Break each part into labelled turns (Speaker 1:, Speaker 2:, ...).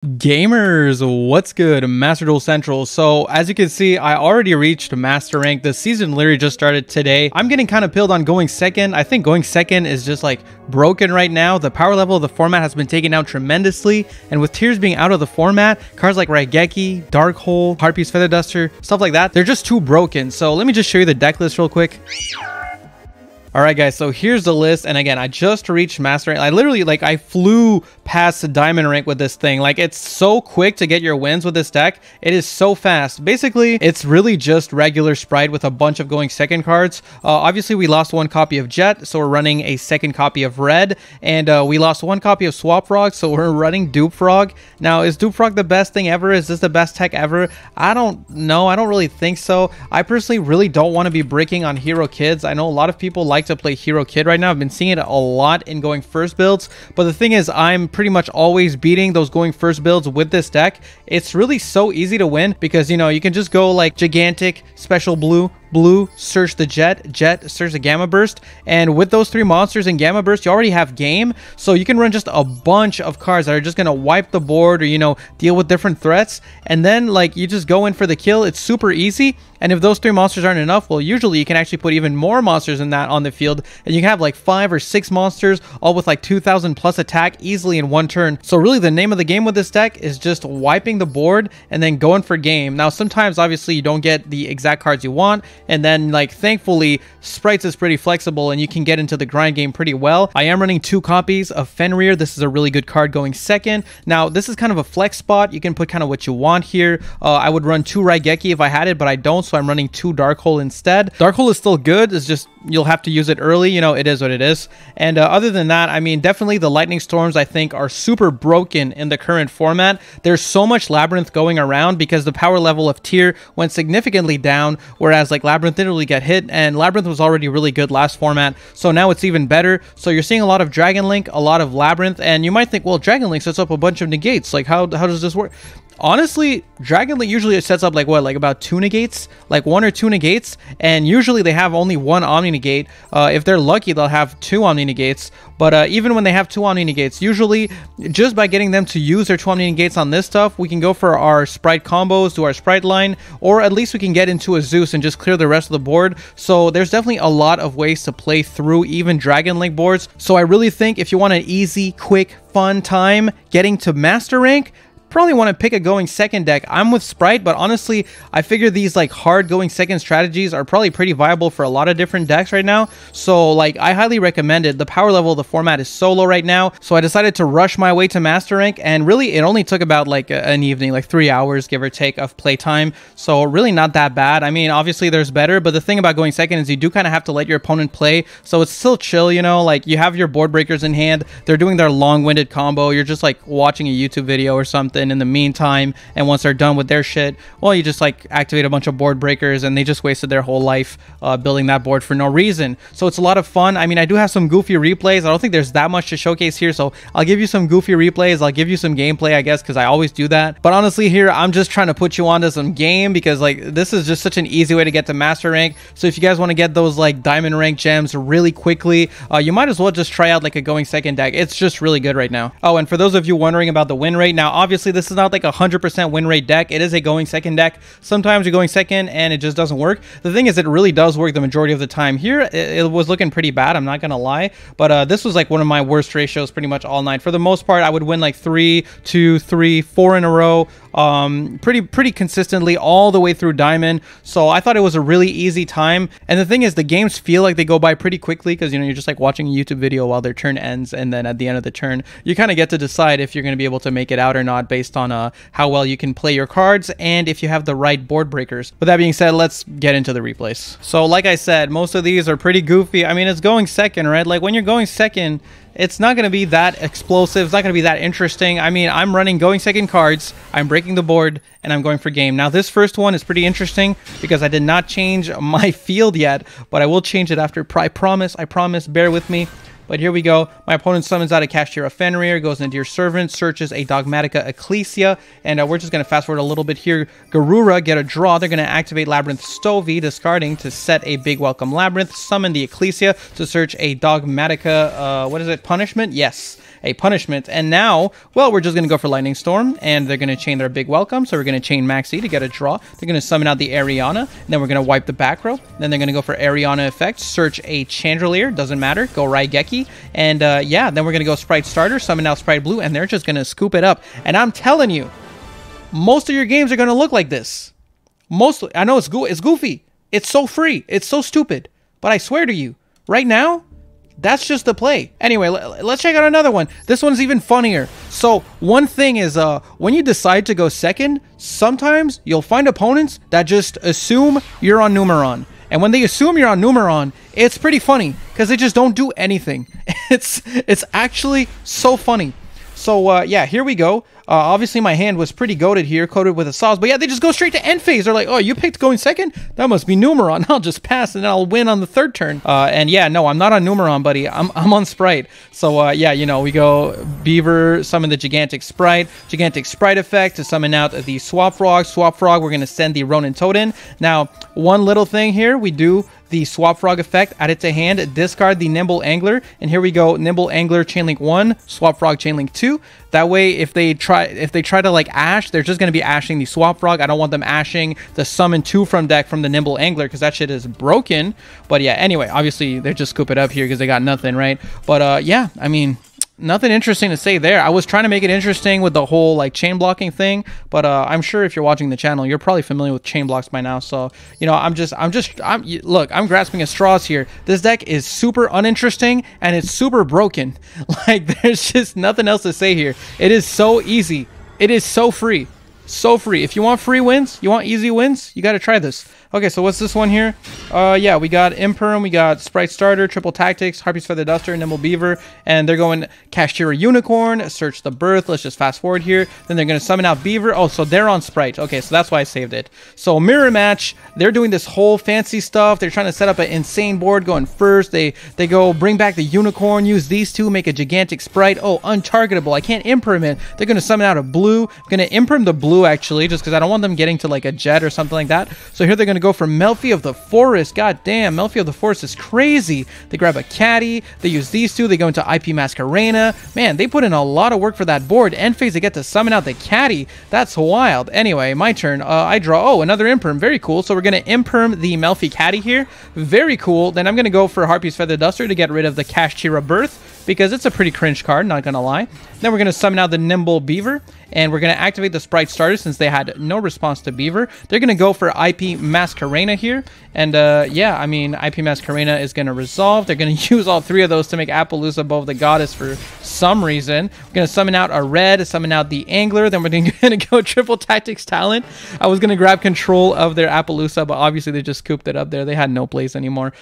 Speaker 1: Gamers, what's good? Master Duel Central. So as you can see, I already reached master rank. The season literally just started today. I'm getting kind of pilled on going second. I think going second is just like broken right now. The power level of the format has been taken down tremendously, and with tiers being out of the format, cards like Raigeki, Dark Hole, Harpy's Feather Duster, stuff like that, they're just too broken. So let me just show you the deck list real quick. Alright guys, so here's the list, and again, I just reached master rank. I literally, I flew past the diamond rank with this thing. Like, it's so quick to get your wins with this deck. It is so fast. Basically, it's really just regular Sprite with a bunch of going second cards. Obviously, we lost one copy of Jet, so we're running a second copy of Red, and we lost one copy of Swap Frog, so we're running Dupe Frog. Now, is Dupe Frog the best thing ever? Is this the best tech ever? I don't know. I don't really think so. I personally really don't want to be breaking on Hero Kids. I know a lot of people like to play Hero Kid right now. I've been seeing it a lot in going first builds, but the thing is, I'm pretty much always beating those going first builds with this deck. It's really so easy to win because, you know, you can just go like Gigantic, Special Blue, search the Jet, search the Gamma Burst, and with those three monsters in Gamma Burst, you already have game, so you can run just a bunch of cards that are just gonna wipe the board or, you know, deal with different threats, and then like you just go in for the kill. It's super easy, and if those three monsters aren't enough, well, usually you can actually put even more monsters than that on the field, and you can have like 5 or 6 monsters all with like 2,000 plus attack easily in one turn. So really the name of the game with this deck is just wiping the board and then going for game. Now sometimes obviously you don't get the exact cards you want, and then like thankfully Sprights is pretty flexible and you can get into the grind game pretty well. I am running 2 copies of Fenrir. This is a really good card going second. Now this is kind of a flex spot. You can put kind of what you want here. I would run 2 Raigeki if I had it, but I don't, so I'm running 2 Dark Hole instead. Dark Hole is still good. It's just you'll have to use it early, you know, it is what it is. And other than that, I mean, definitely the Lightning Storms I think are super broken in the current format. There's so much Labyrinth going around because the power level of tier went significantly down, whereas like Labyrinth didn't really get hit, and Labyrinth was already really good last format, so now it's even better. So you're seeing a lot of Dragon Link, a lot of Labyrinth, and you might think, well, Dragon Link sets up a bunch of negates. Like, how does this work? Honestly, Dragon Link usually sets up like what, like about 2 negates, like 1 or 2 negates, and usually they have only 1 Omni negate. If they're lucky, they'll have 2 Omni negates, but even when they have 2 Omni negates, usually just by getting them to use their 2 Omni negates on this stuff, we can go for our Sprite combos, do our Sprite line, or at least we can get into a Zeus and just clear the rest of the board. So there's definitely a lot of ways to play through even Dragon Link boards. So I really think if you want an easy, quick, fun time getting to master rank, probably want to pick a going second deck. I'm with Sprite, but honestly, I figure these like hard going second strategies are probably pretty viable for a lot of different decks right now. So like, I highly recommend it. The power level of the format is so low right now, so I decided to rush my way to master rank, and really it only took about like an evening, like 3 hours give or take of play time. So really not that bad. I mean, obviously there's better, but the thing about going second is you do kind of have to let your opponent play, so it's still chill, you know, like you have your board breakers in hand, they're doing their long-winded combo, you're just like watching a YouTube video or something in the meantime, and once they're done with their shit, well, you just like activate a bunch of board breakers, and they just wasted their whole life building that board for no reason. So it's a lot of fun. I mean, I do have some goofy replays. I don't think there's that much to showcase here, so I'll give you some goofy replays. I'll give you some gameplay, I guess, because I always do that. But honestly here, I'm just trying to put you onto some game because like this is just such an easy way to get to master rank. So if you guys want to get those like diamond rank gems really quickly, you might as well just try out like a going second deck. It's just really good right now. Oh, and for those of you wondering about the win rate, now obviously this is not like a 100% win rate deck. It is a going second deck. Sometimes you're going second and it just doesn't work. The thing is, it really does work the majority of the time. Here it was looking pretty bad, I'm not gonna lie, but this was like one of my worst ratios pretty much all night. For the most part, I would win like 3, 2, 3, 4 in a row, pretty consistently all the way through diamond. So I thought it was a really easy time. And the thing is, the games feel like they go by pretty quickly because, you know, you're just like watching a YouTube video while their turn ends, and then at the end of the turn you kind of get to decide if you're going to be able to make it out or not based on how well you can play your cards and if you have the right board breakers. With that being said, let's get into the replays. So like I said, most of these are pretty goofy. I mean, it's going second, right? Like when you're going second, it's not going to be that explosive. It's not going to be that interesting. I mean, I'm running going second cards, I'm breaking the board, and I'm going for game. Now this first one is pretty interesting because I did not change my field yet, but I will change it after. I promise, bear with me. But here we go. My opponent summons out a Kashtira Fenrir, goes into your servant, searches a Dogmatica Ecclesia, and we're just going to fast forward a little bit here. Garura get a draw. They're going to activate Labyrinth Stovey, discarding to set a big welcome Labyrinth, summon the Ecclesia to search a Dogmatica, what is it, Punishment? Yes. a punishment. And now, well, we're just going to go for Lightning Storm, and they're going to chain their big welcome. So we're going to chain Maxi to get a draw. They're going to summon out the Ariana, and then we're going to wipe the back row. Then they're going to go for Ariana effect, search a Chandelier, doesn't matter, go Raigeki. And yeah, then we're going to go Sprite Starter, summon out Sprite Blue, and they're just going to scoop it up. And I'm telling you, most of your games are going to look like this. Mostly, I know it's goofy. It's so free. It's so stupid. But I swear to you, right now, that's just the play. Anyway, let's check out another one. This one's even funnier. So one thing is, when you decide to go second, sometimes you'll find opponents that just assume you're on Numeron. And when they assume you're on Numeron, it's pretty funny because they just don't do anything. It's actually so funny. So yeah, here we go. Obviously, my hand was pretty goated here, coated with a sauce. But yeah, they just go straight to end phase. They're like, oh, you picked going second? That must be Numeron. I'll just pass and I'll win on the third turn. And yeah, no, I'm not on Numeron, buddy. I'm on Sprite. So yeah, you know, we go Beaver, summon the Gigantic Sprite effect to summon out the Swap Frog. Swap Frog, we're going to send the Ronin Totem. Now, one little thing here, we do the Swap Frog effect, add it to hand, discard the Nimble Angler, and here we go, Nimble Angler Chainlink 1, Swap Frog Chainlink 2. That way, if they try to like ash, they're just going to be ashing the Swap Frog. I don't want them ashing the Summon 2 from deck from the Nimble Angler, because that shit is broken. But yeah, anyway, obviously, they're just scoop it up here because they got nothing, right? But yeah, I mean, nothing interesting to say there. I was trying to make it interesting with the whole like chain blocking thing, but I'm sure if you're watching the channel, you're probably familiar with chain blocks by now. So, you know, look, I'm grasping at straws here. This deck is super uninteresting and it's super broken. Like, there's just nothing else to say here. It is so easy. It is so free. So free. If you want free wins, you want easy wins, you got to try this. Okay, so what's this one here? Yeah, we got Imperm, we got Sprite Starter, Triple Tactics, Harpy's Feather Duster, Nimble Beaver, and they're going Kashtira Unicorn, Search the Birth. Let's just fast forward here. Then they're going to summon out Beaver. Oh, so they're on Sprite. Okay, so that's why I saved it. So mirror match, they're doing this whole fancy stuff. They're trying to set up an insane board going first. They go bring back the Unicorn, use these two, make a Gigantic Sprite. Oh, untargetable. I can't Imperm it. They're going to summon out a Blue. I'm going to Imperm the Blue, actually, just because I don't want them getting to like a Jet or something like that. So here they're going to go for Melfi of the Forest. God damn, Melfi of the Forest is crazy. They grab a Caddy. They use these two. They go into IP Masquerena. Man, they put in a lot of work for that board. End phase, they get to summon out the Caddy. That's wild. Anyway, my turn. I draw. Oh, another Imperm. Very cool. So we're going to Imperm the Melfi Caddy here. Very cool. Then I'm going to go for Harpy's Feather Duster to get rid of the Kashtira Birth, because it's a pretty cringe card, not gonna lie. Then we're gonna summon out the Nimble Beaver, and we're gonna activate the Sprite Starter since they had no response to Beaver. They're gonna go for IP Masquerena here, and yeah, I mean, IP Masquerena is gonna resolve. They're gonna use all three of those to make Appaloosa above the Goddess for some reason. We're gonna summon out a red, summon out the Angler, then we're gonna go Triple Tactics Talent. I was gonna grab control of their Appaloosa, but obviously they just scooped it up there. They had no place anymore.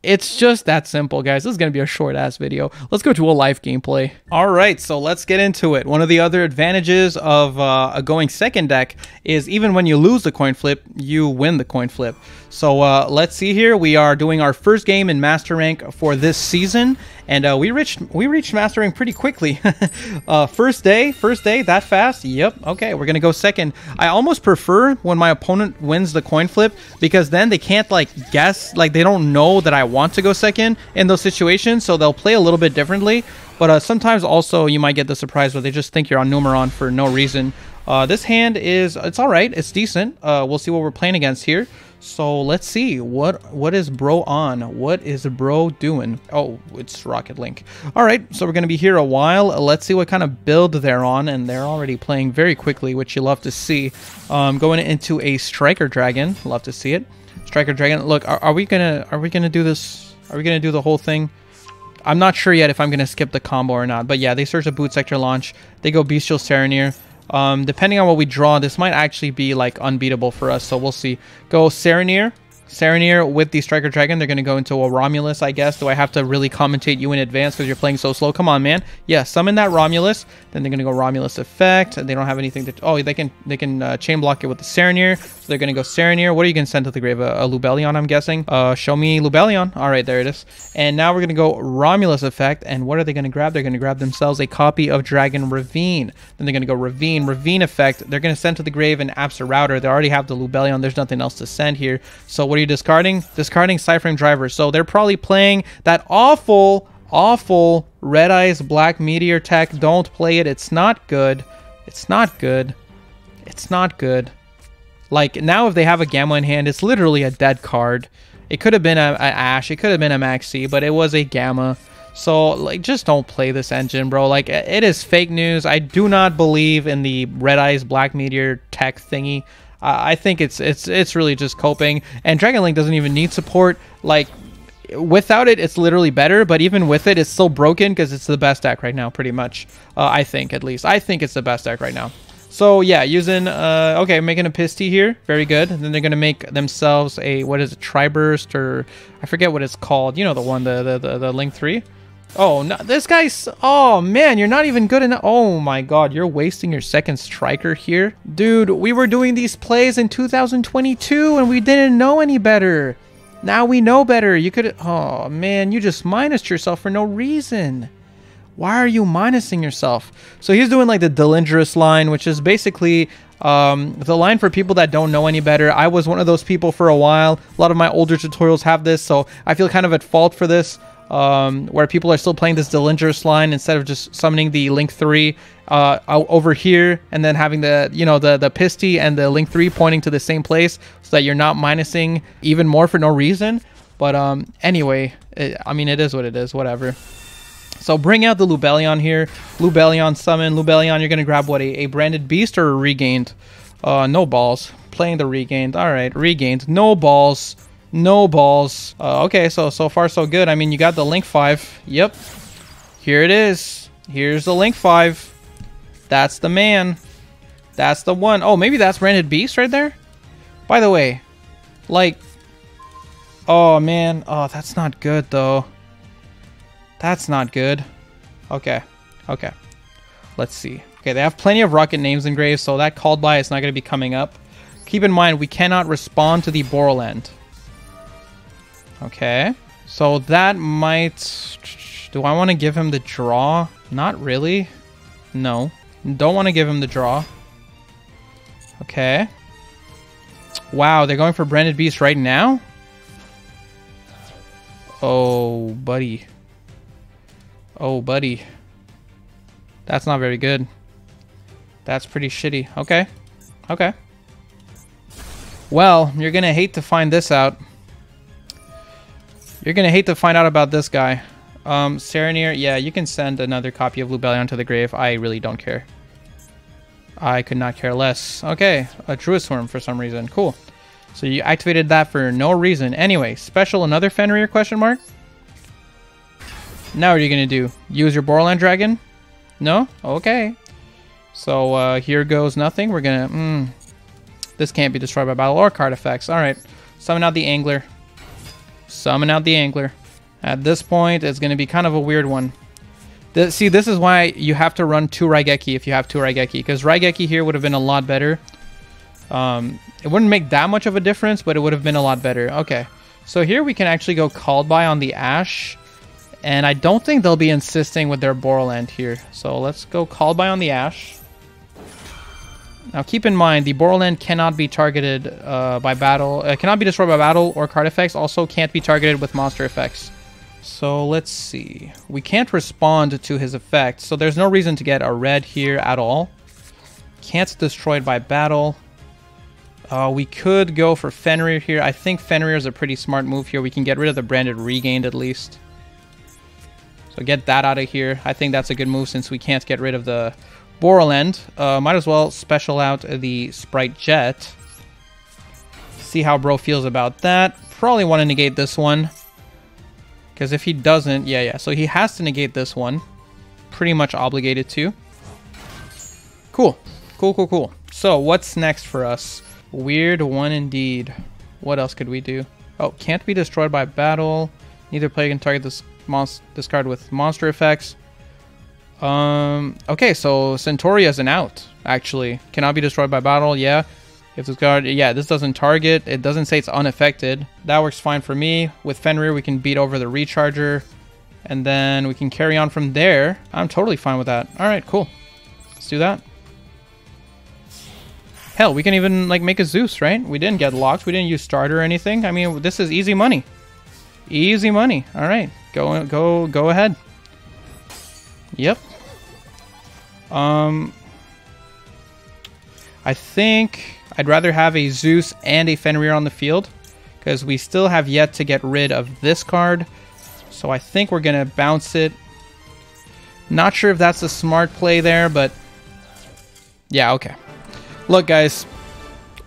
Speaker 1: It's just that simple, guys. This is going to be a short-ass video. Let's go to a live gameplay. All right, so let's get into it. One of the other advantages of a going second deck is even when you lose the coin flip, you win the coin flip. So let's see here. We are doing our first game in Master Rank for this season, and we reached Master Rank pretty quickly. First day, that fast? Yep. Okay, we're gonna go second. I almost prefer when my opponent wins the coin flip, because then they can't like guess, like they don't know that I want to go second in those situations, so they'll play a little bit differently. But sometimes also you might get the surprise where they just think you're on Numeron for no reason. This hand it's all right. It's decent. We'll see what we're playing against here. So let's see what is bro on. What is bro doing? Oh, it's Rocket Link. All right, so we're gonna be here a while. Let's see what kind of build they're on, and they're already playing very quickly, which you love to see. Going into a Striker Dragon. Love to see it. Striker Dragon. Look, are we gonna do this? Are we gonna do the whole thing? I'm not sure yet if I'm gonna skip the combo or not. But yeah, they search a Boot Sector launch. They go Bestial Serenir. Depending on what we draw, this might actually be like unbeatable for us, so we'll see. Go Serenir with the Striker Dragon. They're going to go into a Romulus, I guess. Do I have to really commentate you in advance because you're playing so slow? Come on, man. Yeah, summon that Romulus. Then they're going to go Romulus effect. They don't have anything to... Oh, they can chain block it with the Serenir. So they're going to go Serenir. What are you going to send to the grave? A Lubellion, I'm guessing. Show me Lubellion. All right, there it is. And now we're going to go Romulus effect. And what are they going to grab? They're going to grab themselves a copy of Dragon Ravine. Then they're going to go Ravine effect. They're going to send to the grave an Router. They already have the Lubellion. There's nothing else to send here. So what are you discarding? Discarding Cyframe Driver. So they're probably playing that awful awful Red Eyes Black Meteor tech. Don't play it. It's not good. It's not good. It's not good. Like, now if they have a Gamma in hand, it's literally a dead card. It could have been a Ash. It could have been a Maxi, but it was a Gamma. So, like, just don't play this engine, bro. Like, it is fake news. I do not believe in the Red Eyes Black Meteor tech thingy. I think it's really just coping. And Dragon Link doesn't even need support. Like, without it, it's literally better. But even with it, it's still broken because it's the best deck right now, pretty much. I think, at least. I think it's the best deck right now. So, yeah, using... okay, making a Pisty here. Very good. And then they're going to make themselves a... What is it? Tri-Burst? Or... I forget what it's called. You know the one, the Link 3? Oh, no, this guy's... Oh, man, you're not even good enough. Oh, my God. You're wasting your second striker here. Dude, we were doing these plays in 2022, and we didn't know any better. Now we know better. You could... Oh, man, you just minused yourself for no reason. Why are you minusing yourself? So he's doing, like, the Delindrous line, which is basically... the line for people that don't know any better. I was one of those people for a while. A lot of my older tutorials have this, so I feel kind of at fault for this. Where people are still playing this Delindrous line instead of just summoning the Link 3 over here and then having the, you know, the Pisty and the Link 3 pointing to the same place so that you're not minusing even more for no reason. But anyway, I mean, it is what it is, whatever. So bring out the Lubellion here. Lubellion summon. Lubellion, you're going to grab what, a branded beast or a regained? No balls. Playing the regained. All right, regained. No balls. No balls. Okay, so far so good. I mean, you got the Link 5. Yep. Here it is. Here's the Link 5. That's the man. That's the one. Oh, maybe that's Branded Beast right there? By the way, like... Oh, man. Oh, that's not good, though. That's not good. Okay. Okay. Let's see. Okay, they have plenty of rocket names engraved, so that called by is not going to be coming up. Keep in mind, we cannot respond to the Borland. Okay, so that might... Do I want to give him the draw? Not really. No. Don't want to give him the draw. Okay. Wow, they're going for Branded Beast right now? Oh, buddy. Oh, buddy. That's not very good. That's pretty shitty. Okay. Okay. Well, you're going to hate to find this out. You're going to hate to find out about this guy. Serenir, yeah, you can send another copy of Lubellion to the grave. I really don't care. I could not care less. Okay, a Druid Worm for some reason. Cool. So you activated that for no reason. Anyway, special another Fenrir question mark? Now what are you going to do? Use your Borderland Dragon? No? Okay. So here goes nothing. We're going to... This can't be destroyed by battle or card effects. Alright. Summon out the Angler. Summon out the Angler. At this point, it's going to be kind of a weird one. See, this is why you have to run 2 Raigeki if you have 2 Raigeki. Because Raigeki here would have been a lot better. It wouldn't make that much of a difference, but it would have been a lot better. Okay. So here we can actually go Called By on the Ash. And I don't think they'll be insisting with their Borderland here. So let's go Called By on the Ash. Now keep in mind, the Borderland cannot be targeted by battle. Cannot be destroyed by battle or card effects. Also can't be targeted with monster effects. So let's see. We can't respond to his effect. So there's no reason to get a red here at all. Can't destroy it by battle. We could go for Fenrir here. I think Fenrir is a pretty smart move here. We can get rid of the Branded Regained at least. So get that out of here. I think that's a good move since we can't get rid of the Borderland. Might as well special out the Sprite Jet. See how bro feels about that. Probably want to negate this one. Because if he doesn't... Yeah. So he has to negate this one. Pretty much obligated to. Cool. Cool. So what's next for us? Weird one indeed. What else could we do? Oh, can't be destroyed by battle. Neither player can target this card with monster effects. Okay, so Centauria is an out, actually. Cannot be destroyed by battle, yeah. If this card, yeah, this doesn't target. It doesn't say it's unaffected. That works fine for me. With Fenrir, we can beat over the Recharger. And then we can carry on from there. I'm totally fine with that. Alright, cool. Let's do that. Hell, we can even, like, make a Zeus, right? We didn't get locked. We didn't use starter or anything. I mean, this is easy money. Easy money. Alright, go ahead. Yep. I think I'd rather have a Zeus and a Fenrir on the field, because we still have yet to get rid of this card. So I think we're going to bounce it. Not sure if that's a smart play there, but yeah, okay. Look, guys,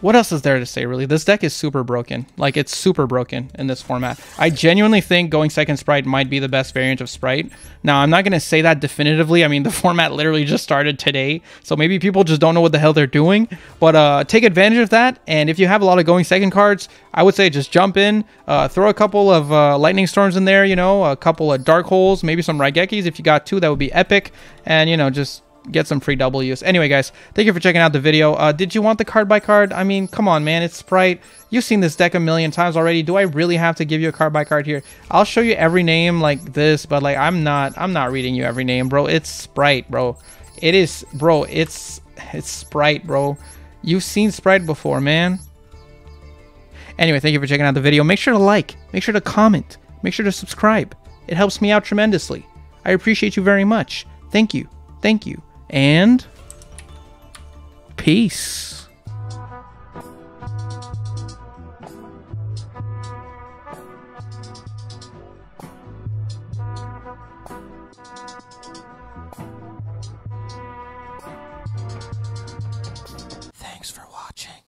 Speaker 1: what else is there to say, really? This deck is super broken. Like, it's super broken in this format. I genuinely think going second Sprite might be the best variant of Sprite. Now, I'm not going to say that definitively. I mean, the format literally just started today, so maybe people just don't know what the hell they're doing. But take advantage of that, and if you have a lot of going second cards, I would say just jump in, throw a couple of Lightning Storms in there, you know, a couple of Dark Holes, maybe some Raigekis. If you got 2, that would be epic, and, you know, just get some free W's. Anyway, guys, thank you for checking out the video. Did you want the card by card? I mean, come on, man. It's Sprite. You've seen this deck a million times already. Do I really have to give you a card by card here? I'll show you every name like this, but like I'm not reading you every name, bro. It's Sprite, bro. It is, bro. It's Sprite, bro. You've seen Sprite before, man. Anyway, thank you for checking out the video. Make sure to like, make sure to comment, make sure to subscribe. It helps me out tremendously. I appreciate you very much. Thank you. Thank you. And peace.